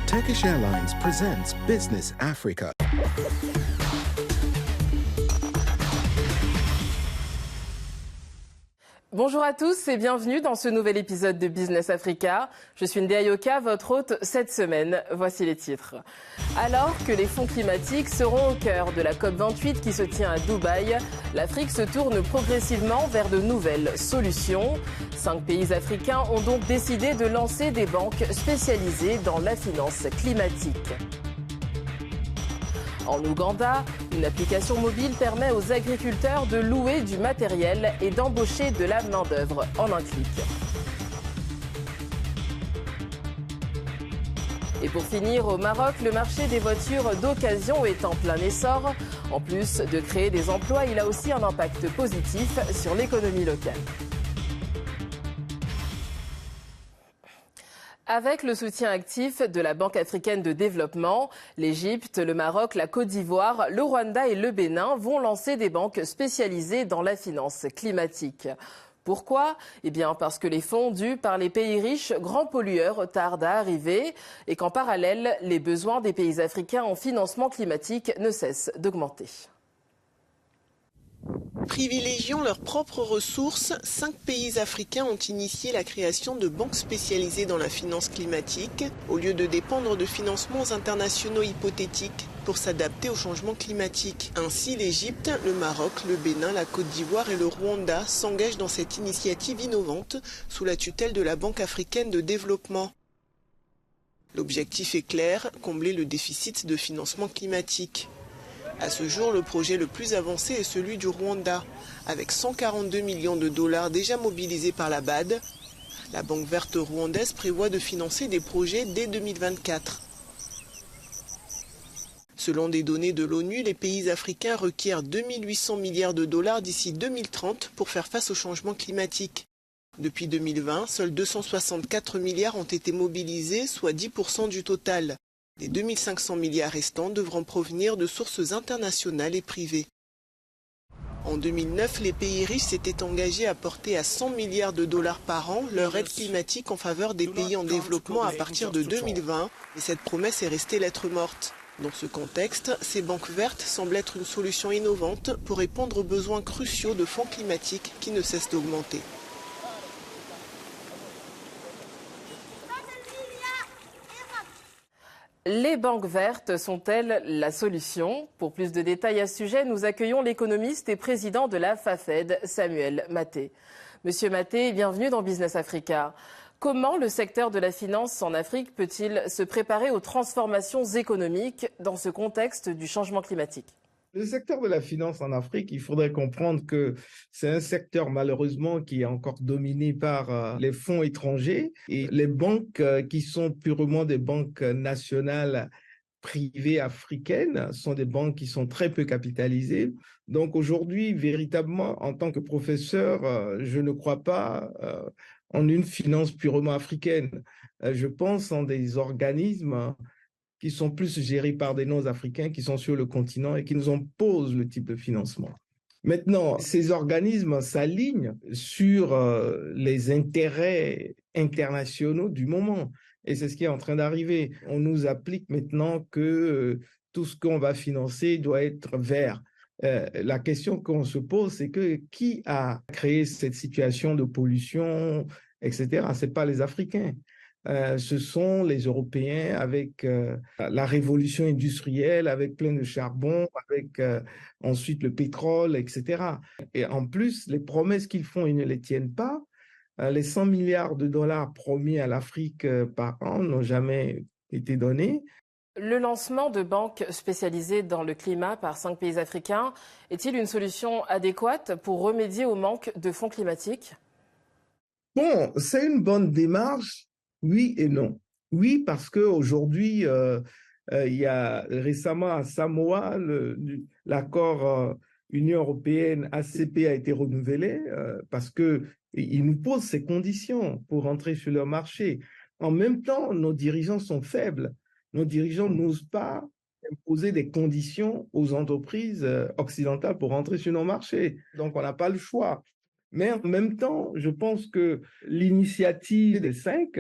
Turkish Airlines presents Business Africa. Bonjour à tous et bienvenue dans ce nouvel épisode de Business Africa. Je suis Ndéa Yoka, votre hôte cette semaine. Voici les titres. Alors que les fonds climatiques seront au cœur de la COP28 qui se tient à Dubaï, l'Afrique se tourne progressivement vers de nouvelles solutions. 5 pays africains ont donc décidé de lancer des banques spécialisées dans la finance climatique. En Ouganda, une application mobile permet aux agriculteurs de louer du matériel et d'embaucher de la main-d'œuvre en un clic. Et pour finir, au Maroc, le marché des voitures d'occasion est en plein essor. En plus de créer des emplois, il a aussi un impact positif sur l'économie locale. Avec le soutien actif de la Banque africaine de développement, l'Égypte, le Maroc, la Côte d'Ivoire, le Rwanda et le Bénin vont lancer des banques spécialisées dans la finance climatique. Pourquoi ? Eh bien parce que les fonds dus par les pays riches, grands pollueurs, tardent à arriver et qu'en parallèle, les besoins des pays africains en financement climatique ne cessent d'augmenter. Privilégiant leurs propres ressources, 5 pays africains ont initié la création de banques spécialisées dans la finance climatique, au lieu de dépendre de financements internationaux hypothétiques pour s'adapter au changement climatique. Ainsi, l'Égypte, le Maroc, le Bénin, la Côte d'Ivoire et le Rwanda s'engagent dans cette initiative innovante sous la tutelle de la Banque africaine de développement. L'objectif est clair, combler le déficit de financement climatique. À ce jour, le projet le plus avancé est celui du Rwanda, avec 142 millions de dollars déjà mobilisés par la BAD. La Banque verte rwandaise prévoit de financer des projets dès 2024. Selon des données de l'ONU, les pays africains requièrent 2800 milliards de dollars d'ici 2030 pour faire face au changement climatique. Depuis 2020, seuls 264 milliards ont été mobilisés, soit 10% du total. Les 2500 milliards restants devront provenir de sources internationales et privées. En 2009, les pays riches s'étaient engagés à porter à 100 milliards de dollars par an leur aide climatique en faveur des pays en développement à partir de 2020, mais cette promesse est restée lettre morte. Dans ce contexte, ces banques vertes semblent être une solution innovante pour répondre aux besoins cruciaux de fonds climatiques qui ne cessent d'augmenter. Les banques vertes sont-elles la solution ? Pour plus de détails à ce sujet, nous accueillons l'économiste et président de la FAFED, Samuel Maté. Monsieur Maté, bienvenue dans Business Africa. Comment le secteur de la finance en Afrique peut-il se préparer aux transformations économiques dans ce contexte du changement climatique ? Le secteur de la finance en Afrique, il faudrait comprendre que c'est un secteur malheureusement qui est encore dominé par les fonds étrangers et les banques qui sont purement des banques nationales privées africaines sont des banques qui sont très peu capitalisées. Donc aujourd'hui, véritablement, en tant que professeur, je ne crois pas en une finance purement africaine. Je pense en des organismes qui sont plus gérés par des non-africains qui sont sur le continent et qui nous imposent le type de financement. Maintenant, ces organismes s'alignent sur les intérêts internationaux du moment. Et c'est ce qui est en train d'arriver. On nous applique maintenant que tout ce qu'on va financer doit être vert. La question qu'on se pose, c'est que qui a créé cette situation de pollution, etc. Ce n'est pas les Africains. Ce sont les Européens avec la révolution industrielle, avec plein de charbon, avec ensuite le pétrole, etc. Et en plus, les promesses qu'ils font, ils ne les tiennent pas. Les 100 milliards de dollars promis à l'Afrique par an n'ont jamais été donnés. Le lancement de banques spécialisées dans le climat par 5 pays africains est-il une solution adéquate pour remédier au manque de fonds climatiques ? Bon, c'est une bonne démarche. Oui et non. Oui, parce qu'aujourd'hui, il y a récemment à Samoa, l'accord Union européenne-ACP a été renouvelé parce qu'ils nous posent ces conditions pour entrer sur leur marché. En même temps, nos dirigeants sont faibles. Nos dirigeants n'osent pas imposer des conditions aux entreprises occidentales pour entrer sur nos marchés. Donc, on n'a pas le choix. Mais en même temps, je pense que l'initiative des 5,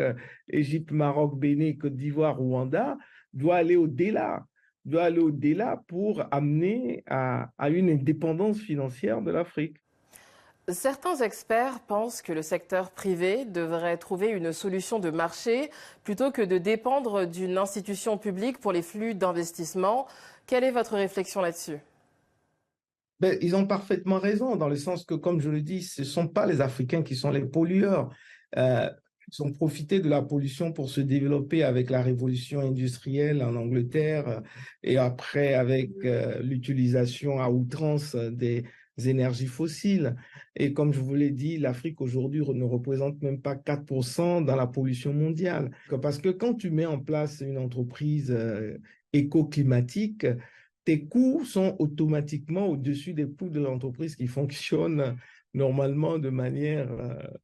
Égypte, Maroc, Bénin, Côte d'Ivoire, Rwanda, doit aller au-delà pour amener à une indépendance financière de l'Afrique. Certains experts pensent que le secteur privé devrait trouver une solution de marché plutôt que de dépendre d'une institution publique pour les flux d'investissement. Quelle est votre réflexion là-dessus ? Ils ont parfaitement raison, dans le sens que, comme je le dis, ce ne sont pas les Africains qui sont les pollueurs. Ils ont profité de la pollution pour se développer avec la révolution industrielle en Angleterre et après avec l'utilisation à outrance des énergies fossiles. Et comme je vous l'ai dit, l'Afrique aujourd'hui ne représente même pas 4% dans la pollution mondiale. Parce que quand tu mets en place une entreprise éco-climatique, tes coûts sont automatiquement au-dessus des coûts de l'entreprise qui fonctionne normalement de manière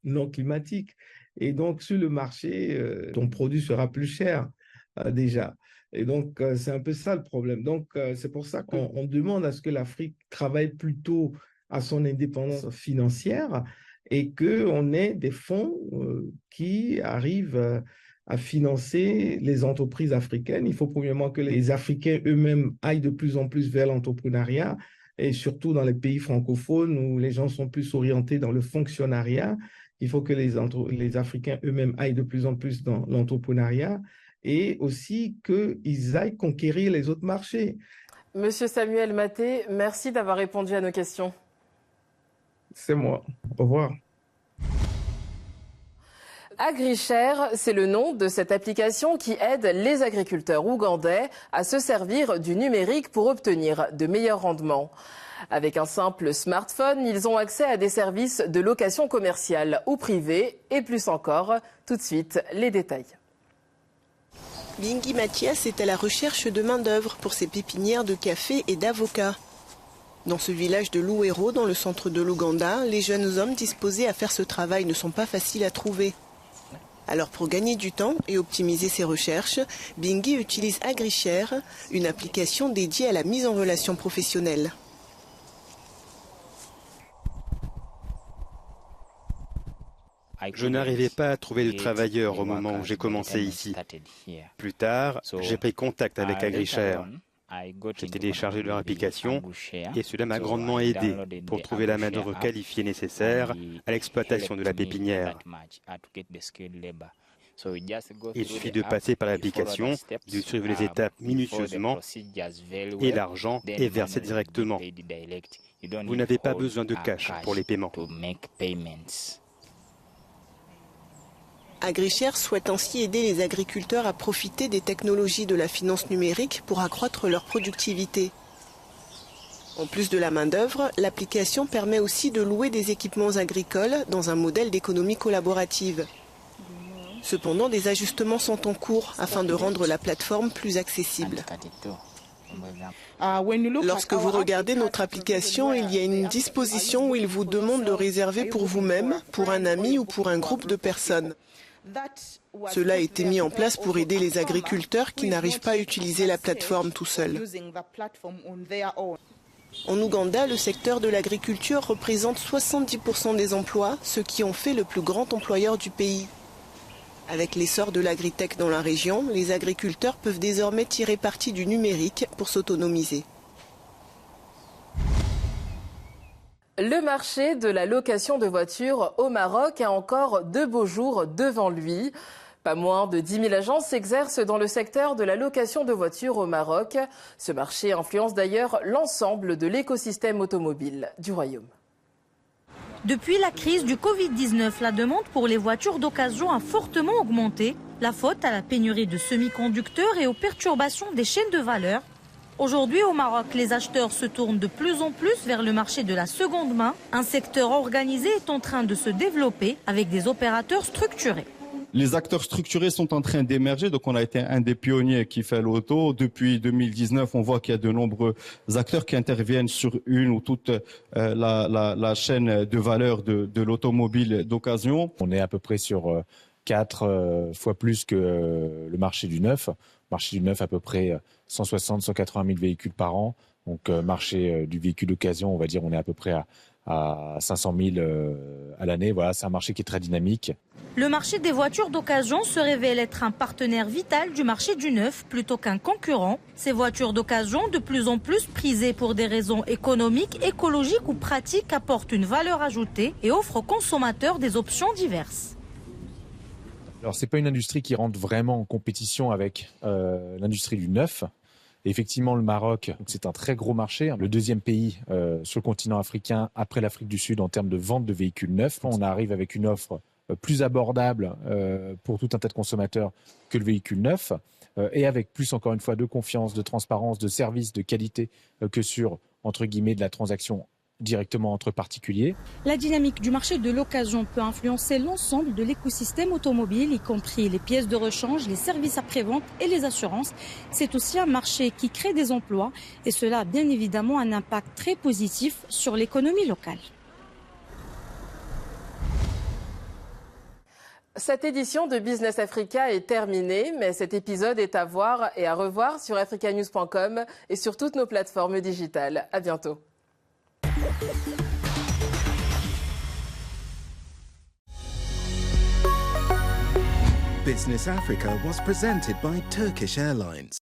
non climatique. Et donc, sur le marché, ton produit sera plus cher déjà. Et donc, c'est un peu ça le problème. Donc, c'est pour ça qu'on demande à ce que l'Afrique travaille plutôt à son indépendance financière et qu'on ait des fonds qui arrivent à financer les entreprises africaines. Il faut premièrement que les Africains eux-mêmes aillent de plus en plus vers l'entrepreneuriat et surtout dans les pays francophones où les gens sont plus orientés dans le fonctionnariat. Il faut que les Africains eux-mêmes aillent de plus en plus dans l'entrepreneuriat et aussi qu'ils aillent conquérir les autres marchés. Monsieur Samuel Maté, merci d'avoir répondu à nos questions. C'est moi. Au revoir. AgriShare, c'est le nom de cette application qui aide les agriculteurs ougandais à se servir du numérique pour obtenir de meilleurs rendements. Avec un simple smartphone, ils ont accès à des services de location commerciale ou privée et plus encore. Tout de suite, les détails. Bingi Mathias est à la recherche de main-d'œuvre pour ses pépinières de café et d'avocats. Dans ce village de Luwero, dans le centre de l'Ouganda, les jeunes hommes disposés à faire ce travail ne sont pas faciles à trouver. Alors pour gagner du temps et optimiser ses recherches, Bingi utilise AgriShare, une application dédiée à la mise en relation professionnelle. Je n'arrivais pas à trouver de travailleurs au moment où j'ai commencé ici. Plus tard, j'ai pris contact avec AgriShare. J'ai téléchargé leur application et cela m'a grandement aidé pour trouver la main-d'œuvre qualifiée nécessaire à l'exploitation de la pépinière. Il suffit de passer par l'application, de suivre les étapes minutieusement et l'argent est versé directement. Vous n'avez pas besoin de cash pour les paiements. AgriShare souhaite ainsi aider les agriculteurs à profiter des technologies de la finance numérique pour accroître leur productivité. En plus de la main-d'œuvre, l'application permet aussi de louer des équipements agricoles dans un modèle d'économie collaborative. Cependant, des ajustements sont en cours afin de rendre la plateforme plus accessible. Lorsque vous regardez notre application, il y a une disposition où il vous demande de réserver pour vous-même, pour un ami ou pour un groupe de personnes. Cela a été mis en place pour aider les agriculteurs qui n'arrivent pas à utiliser la plateforme tout seuls. En Ouganda, le secteur de l'agriculture représente 70% des emplois, ce qui en fait le plus grand employeur du pays. Avec l'essor de l'agritech dans la région, les agriculteurs peuvent désormais tirer parti du numérique pour s'autonomiser. Le marché de la location de voitures au Maroc a encore de beaux jours devant lui. Pas moins de 10 000 agences s'exercent dans le secteur de la location de voitures au Maroc. Ce marché influence d'ailleurs l'ensemble de l'écosystème automobile du royaume. Depuis la crise du Covid-19, la demande pour les voitures d'occasion a fortement augmenté. La faute à la pénurie de semi-conducteurs et aux perturbations des chaînes de valeur. Aujourd'hui, au Maroc, les acheteurs se tournent de plus en plus vers le marché de la seconde main. Un secteur organisé est en train de se développer avec des opérateurs structurés. Les acteurs structurés sont en train d'émerger, donc on a été un des pionniers qui fait l'auto. Depuis 2019, on voit qu'il y a de nombreux acteurs qui interviennent sur une ou toute la chaîne de valeur de l'automobile d'occasion. On est à peu près sur 4 fois plus que le marché du neuf. Marché du neuf, à peu près 160-180 000 véhicules par an. Donc marché du véhicule d'occasion, on va dire, on est à peu près à 500 000 à l'année. Voilà, c'est un marché qui est très dynamique. Le marché des voitures d'occasion se révèle être un partenaire vital du marché du neuf plutôt qu'un concurrent. Ces voitures d'occasion, de plus en plus prisées pour des raisons économiques, écologiques ou pratiques, apportent une valeur ajoutée et offrent aux consommateurs des options diverses. Alors, c'est pas une industrie qui rentre vraiment en compétition avec l'industrie du neuf. Et effectivement, le Maroc, c'est un très gros marché, le deuxième pays sur le continent africain après l'Afrique du Sud en termes de vente de véhicules neufs. On arrive avec une offre plus abordable pour tout un tas de consommateurs que le véhicule neuf et avec plus, encore une fois, de confiance, de transparence, de service, de qualité que sur, entre guillemets, de la transaction directement entre particuliers. La dynamique du marché de l'occasion peut influencer l'ensemble de l'écosystème automobile, y compris les pièces de rechange, les services après-vente et les assurances. C'est aussi un marché qui crée des emplois et cela a bien évidemment un impact très positif sur l'économie locale. Cette édition de Business Africa est terminée, mais cet épisode est à voir et à revoir sur africanews.com et sur toutes nos plateformes digitales. À bientôt. Business Africa was presented by Turkish Airlines.